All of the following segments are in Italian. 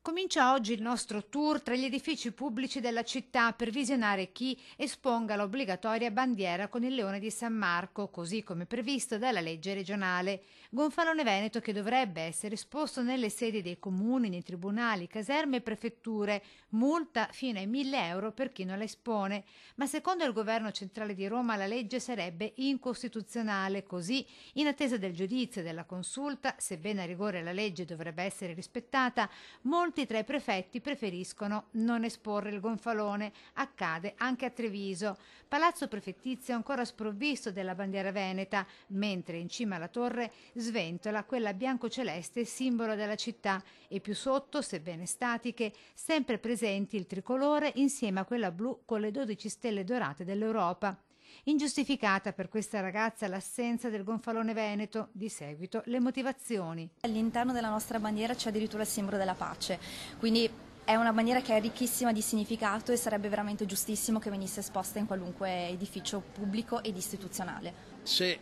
Comincia oggi il nostro tour tra gli edifici pubblici della città per visionare chi esponga l'obbligatoria bandiera con il leone di San Marco, così come previsto dalla legge regionale. Gonfalone Veneto che dovrebbe essere esposto nelle sedi dei comuni, nei tribunali, caserme e prefetture, multa fino ai 1.000 € per chi non la espone. Ma secondo il governo centrale di Roma la legge sarebbe incostituzionale, così in attesa del giudizio della consulta, sebbene a rigore la legge dovrebbe essere rispettata, molti tra i prefetti preferiscono non esporre il gonfalone. Accade anche a Treviso. Palazzo Prefettizio è ancora sprovvisto della bandiera veneta, mentre in cima alla torre sventola quella bianco-celeste simbolo della città e più sotto, sebbene statiche, sempre presenti il tricolore insieme a quella blu con le 12 stelle dorate dell'Europa. Ingiustificata per questa ragazza l'assenza del gonfalone veneto, di seguito le motivazioni. All'interno della nostra bandiera c'è addirittura il simbolo della pace, quindi è una bandiera che è ricchissima di significato e sarebbe veramente giustissimo che venisse esposta in qualunque edificio pubblico ed istituzionale. Se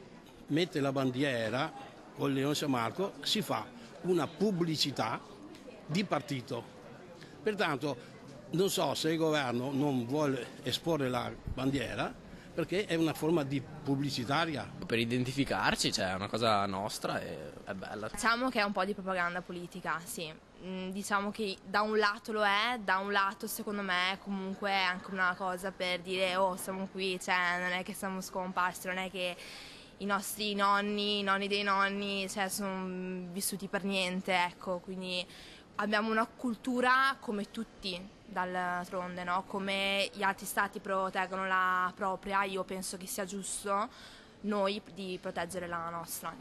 mette la bandiera con il Leone San Marco si fa una pubblicità di partito. Pertanto non so se il governo non vuole esporre la bandiera perché è una forma di pubblicitaria. Per identificarci, cioè è una cosa nostra e è bella. Diciamo che è un po' di propaganda politica, sì. Diciamo che da un lato lo è, da un lato secondo me comunque è anche una cosa per dire oh siamo qui, cioè non è che siamo scomparsi, non è che i nostri nonni, i nonni dei nonni, cioè sono vissuti per niente, ecco, quindi abbiamo una cultura come tutti d'altronde, no? Come gli altri stati proteggono la propria, io penso che sia giusto noi di proteggere la nostra.